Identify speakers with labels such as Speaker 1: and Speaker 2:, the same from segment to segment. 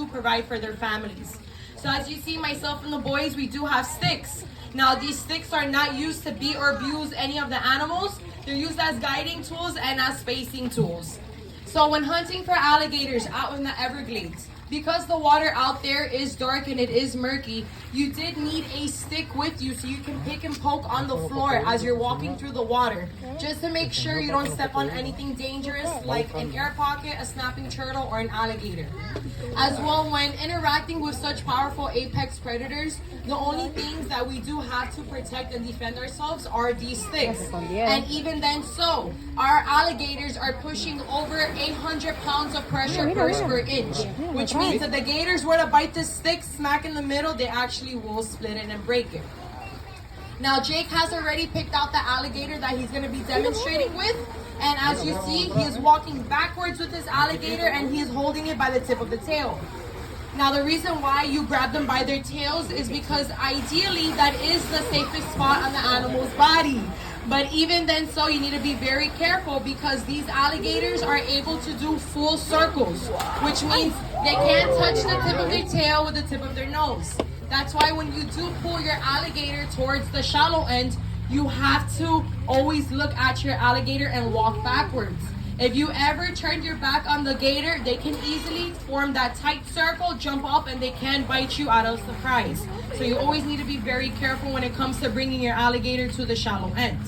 Speaker 1: to provide for their families. So as you see, myself and the boys, we do have sticks. Now these sticks are not used to beat or abuse any of the animals. They're used as guiding tools and as spacing tools. So when hunting for alligators out in the Everglades, because the water out there is dark and it is murky, you did need a stick with you so you can pick and poke on the floor as you're walking through the water, just to make sure you don't step on anything dangerous like an air pocket, a snapping turtle, or an alligator. As well, when interacting with such powerful apex predators, the only things that we do have to protect and defend ourselves are these sticks. And even then so, our alligators are pushing over 800 pounds of pressure per inch, which means that the gators were to bite this stick smack in the middle, they actually will split it and break it. Now Jake has already picked out the alligator that he's going to be demonstrating with, and as you see, he is walking backwards with this alligator and he is holding it by the tip of the tail. Now the reason why you grab them by their tails is because ideally that is the safest spot on the animal's body. But even then so, you need to be very careful because these alligators are able to do full circles, which means they can't touch the tip of their tail with the tip of their nose. That's why when you do pull your alligator towards the shallow end, you have to always look at your alligator and walk backwards. If you ever turn your back on the gator, they can easily form that tight circle, jump up, and they can bite you out of surprise. So you always need to be very careful when it comes to bringing your alligator to the shallow end.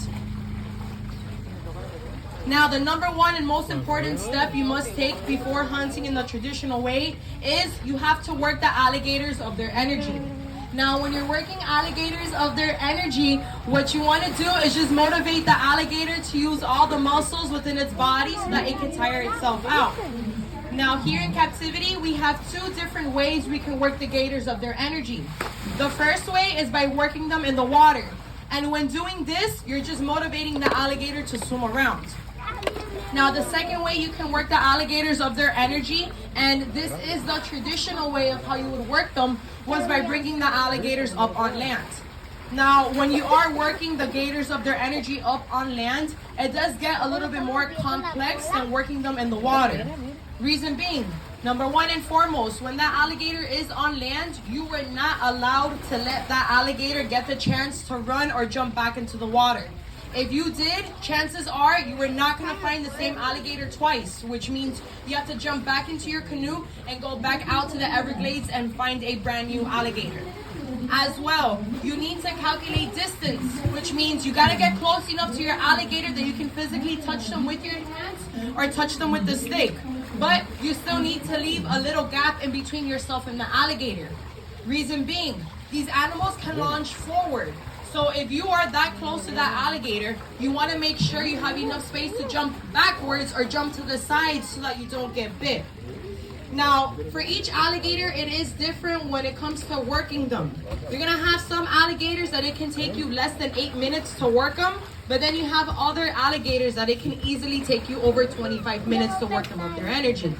Speaker 1: Now, the number one and most important step you must take before hunting in the traditional way is you have to work the alligators of their energy. Now, when you're working alligators of their energy, what you want to do is just motivate the alligator to use all the muscles within its body so that it can tire itself out. Now, here in captivity, we have two different ways we can work the gators of their energy. The first way is by working them in the water. And when doing this, you're just motivating the alligator to swim around. Now, the second way you can work the alligators of their energy, and this is the traditional way of how you would work them, was by bringing the alligators up on land. Now, when you are working the gators of their energy up on land, it does get a little bit more complex than working them in the water. Reason being, number one and foremost, when that alligator is on land, you were not allowed to let that alligator get the chance to run or jump back into the water. If you did, chances are you were not going to find the same alligator twice, which means you have to jump back into your canoe and go back out to the Everglades and find a brand new alligator. As well, you need to calculate distance, which means you got to get close enough to your alligator that you can physically touch them with your hands or touch them with the stick. But you still need to leave a little gap in between yourself and the alligator. Reason being, these animals can launch forward. So if you are that close to that alligator, you want to make sure you have enough space to jump backwards or jump to the side so that you don't get bit. Now, for each alligator, it is different when it comes to working them. You're going to have some alligators that it can take you less than 8 minutes to work them, but then you have other alligators that it can easily take you over 25 minutes to work them of their energy.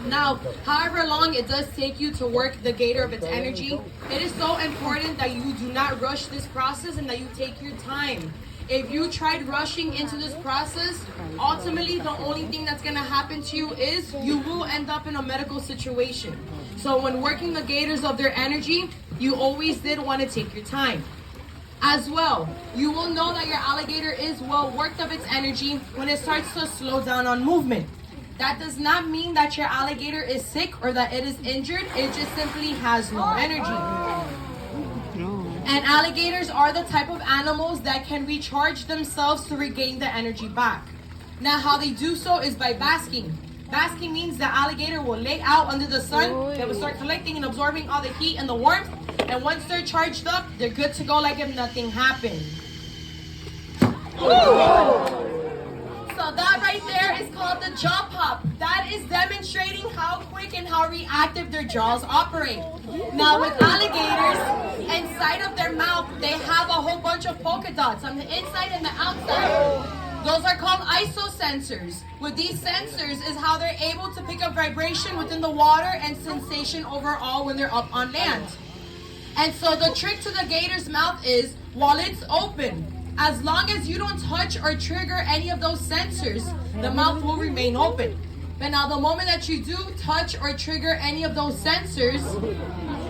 Speaker 1: Now, however long it does take you to work the gator of its energy, it is so important that you do not rush this process and that you take your time. If you tried rushing into this process, ultimately the only thing that's going to happen to you is you will end up in a medical situation. So when working the gators of their energy, you always did want to take your time. As well, you will know that your alligator is well worked of its energy when it starts to slow down on movement. That does not mean that your alligator is sick or that it is injured. It just simply has no energy. And alligators are the type of animals that can recharge themselves to regain the energy back. Now, how they do so is by basking. Basking means the alligator will lay out under the sun. They will start collecting and absorbing all the heat and the warmth. And once they're charged up, they're good to go like if nothing happened. So that right there is called the jaw pop. That is demonstrating how quick and how reactive their jaws operate. Now with alligators, inside of their mouth, they have a whole bunch of polka dots on the inside and the outside. Those are called isosensors. With these sensors is how they're able to pick up vibration within the water and sensation overall when they're up on land. And so the trick to the gator's mouth is, while it's open, as long as you don't touch or trigger any of those sensors, the mouth will remain open. But now the moment that you do touch or trigger any of those sensors,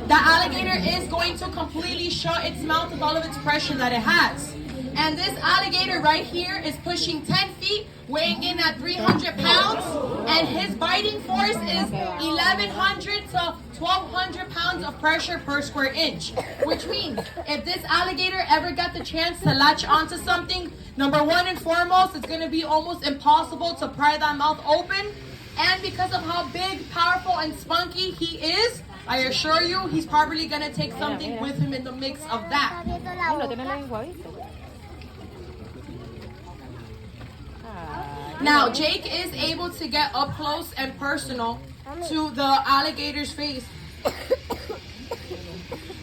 Speaker 1: the alligator is going to completely shut its mouth with all of its pressure that it has. And this alligator right here is pushing 10 feet, weighing in at 300 pounds, and his biting force is 1,100 to 1,200 pounds of pressure per square inch. Which means, if this alligator ever got the chance to latch onto something, number one and foremost, it's going to be almost impossible to pry that mouth open. And because of how big, powerful, and spunky he is, I assure you, he's probably going to take something with him in the mix of that. Now, Jake is able to get up close and personal to the alligator's face.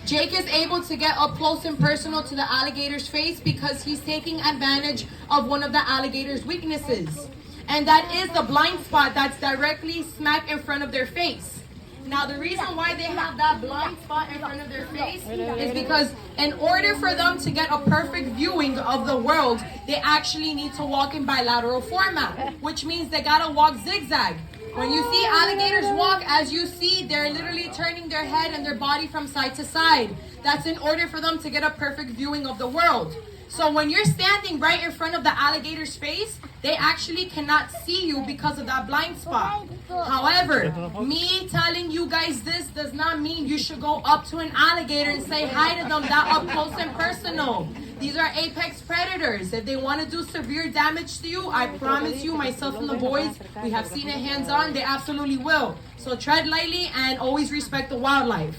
Speaker 1: Jake is able to get up close and personal to the alligator's face because he's taking advantage of one of the alligator's weaknesses. And that is the blind spot that's directly smack in front of their face. Now, the reason why they have that blind spot in front of their face is because in order for them to get a perfect viewing of the world, they actually need to walk in bilateral format, which means they gotta walk zigzag. When you see alligators walk, as you see, they're literally turning their head and their body from side to side. That's in order for them to get a perfect viewing of the world. So when you're standing right in front of the alligator's face, they actually cannot see you because of that blind spot. However, me telling you guys this does not mean you should go up to an alligator and say hi to them that up close and personal. These are apex predators. If they want to do severe damage to you, I promise you, myself and the boys, we have seen it hands-on, they absolutely will. So tread lightly and always respect the wildlife.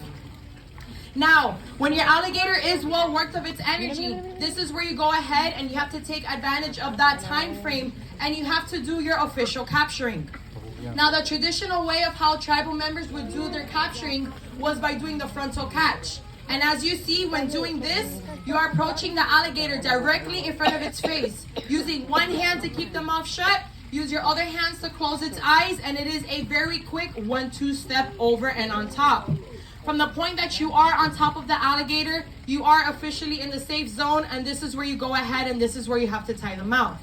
Speaker 1: Now, when your alligator is well worked of its energy, this is where you go ahead and you have to take advantage of that time frame and you have to do your official capturing. Now, the traditional way of how tribal members would do their capturing was by doing the frontal catch. And as you see, when doing this, you are approaching the alligator directly in front of its face, using one hand to keep the mouth shut, use your other hands to close its eyes, and it is a very quick 1-2 step over and on top. From the point that you are on top of the alligator, you are officially in the safe zone, and this is where you go ahead and this is where you have to tie the mouth.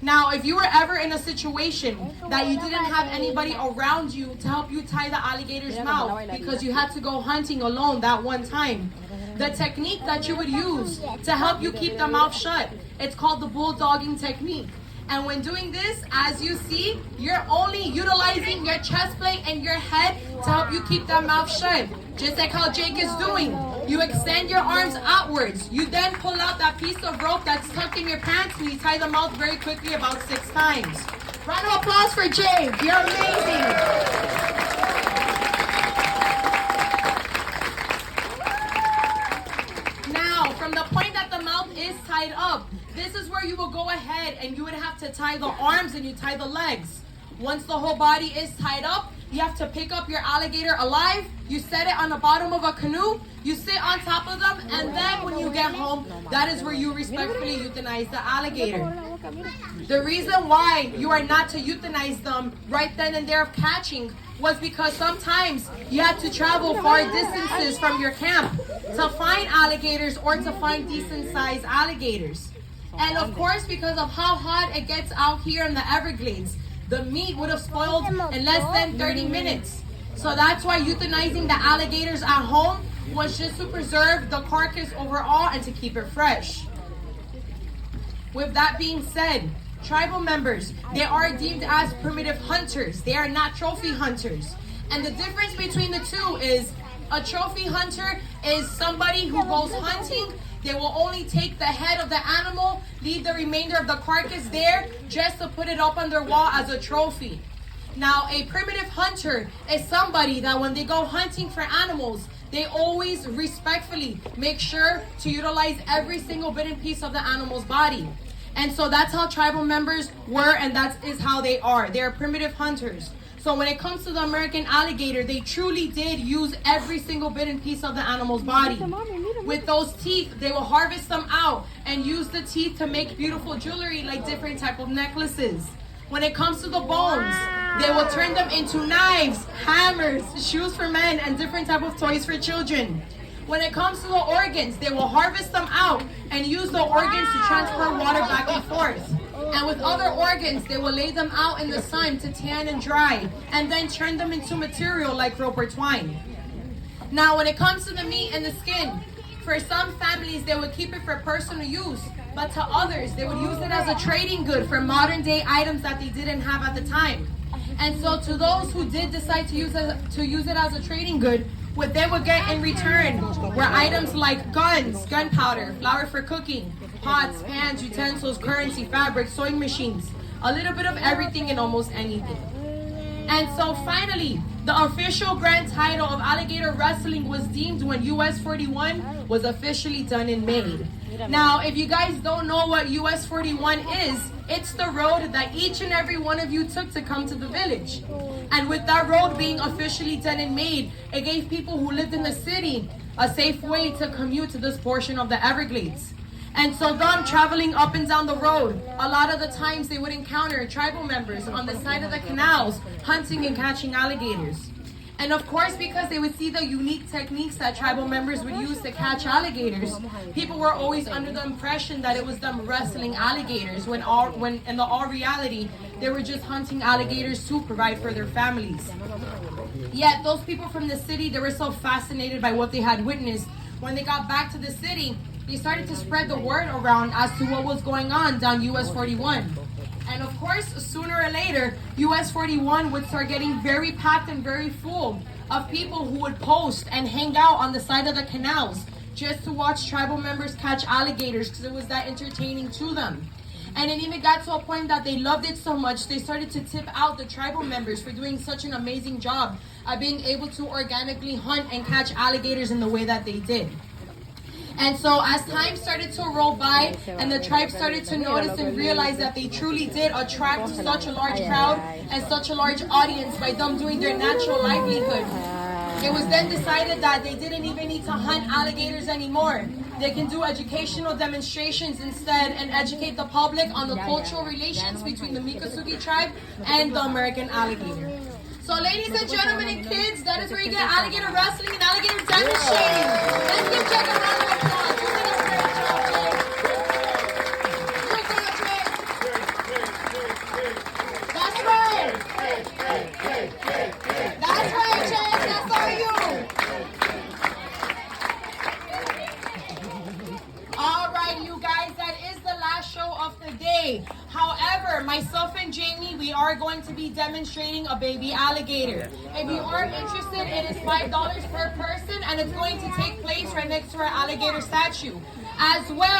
Speaker 1: Now, if you were ever in a situation that you didn't have anybody around you to help you tie the alligator's mouth because you had to go hunting alone that one time, the technique that you would use to help you keep the mouth shut, it's called the bulldogging technique. And when doing this, as you see, you're only utilizing your chest plate and your head to help you keep that mouth shut. Just like how Jake is doing. You extend your arms outwards. You then pull out that piece of rope that's tucked in your pants and you tie the mouth very quickly about 6 times. Round of applause for Jake. You're amazing. Now, from the point that the mouth is tied up, this is where you will go ahead and you would have to tie the arms and you tie the legs. Once the whole body is tied up, you have to pick up your alligator alive, you set it on the bottom of a canoe, you sit on top of them, and then when you get home, that is where you respectfully euthanize the alligator. The reason why you are not to euthanize them right then and there of catching was because sometimes you had to travel far distances from your camp to find alligators or to find decent sized alligators. And of course, because of how hot it gets out here in the Everglades, the meat would have spoiled in less than 30 minutes. So that's why euthanizing the alligators at home was just to preserve the carcass overall and to keep it fresh. With that being said, tribal members, they are deemed as primitive hunters. They are not trophy hunters. And the difference between the two is a trophy hunter is somebody who goes hunting. They will only take the head of the animal, leave the remainder of the carcass there just to put it up on their wall as a trophy. Now, a primitive hunter is somebody that when they go hunting for animals, they always respectfully make sure to utilize every single bit and piece of the animal's body. And so that's how tribal members were, and that is how they are. They are primitive hunters. So when it comes to the American alligator, they truly did use every single bit and piece of the animal's body. With those teeth, they will harvest them out and use the teeth to make beautiful jewelry like different type of necklaces. When it comes to the bones, they will turn them into knives, hammers, shoes for men, and different type of toys for children. When it comes to the organs, they will harvest them out and use the organs to transfer water back and forth. And with other organs, they will lay them out in the sun to tan and dry, and then turn them into material like rope or twine. Now, when it comes to the meat and the skin, for some families, they would keep it for personal use, but to others, they would use it as a trading good for modern day items that they didn't have at the time. And so to those who did decide to use it as a trading good, what they would get in return were items like guns, gunpowder, flour for cooking, pots, pans, utensils, currency, fabric, sewing machines, a little bit of everything and almost anything. And so finally, the official grand title of alligator wrestling was deemed when US 41 was officially done and made. Now, if you guys don't know what US 41 is, it's the road that each and every one of you took to come to the village. And with that road being officially done and made, it gave people who lived in the city a safe way to commute to this portion of the Everglades. And so them traveling up and down the road, a lot of the times they would encounter tribal members on the side of the canals hunting and catching alligators. And of course, because they would see the unique techniques that tribal members would use to catch alligators, people were always under the impression that it was them wrestling alligators, when in all reality, they were just hunting alligators to provide for their families. Yet those people from the city, they were so fascinated by what they had witnessed. When they got back to the city, they started to spread the word around as to what was going on down US 41. And of course, sooner or later, US 41 would start getting very packed and very full of people who would post and hang out on the side of the canals just to watch tribal members catch alligators because it was that entertaining to them. And it even got to a point that they loved it so much, they started to tip out the tribal members for doing such an amazing job at being able to organically hunt and catch alligators in the way that they did. And so as time started to roll by and the tribe started to notice and realize that they truly did attract such a large crowd and such a large audience by them doing their natural livelihood, it was then decided that they didn't even need to hunt alligators anymore. They can do educational demonstrations instead and educate the public on the cultural relations between the Miccosukee tribe and the American alligator. So ladies and gentlemen and kids, that is where you get alligator wrestling and alligator demonstrating. Let's give Jack a round of applause. You did a great job, Jake. You did it, Jake. That's right. That's right, Jake. That's all you. All right, you guys, that is the last show of the day. However, myself and Jamie, we are going to be demonstrating a baby alligator. If you are interested, it is $5 per person, and it's going to take place right next to our alligator statue. As well,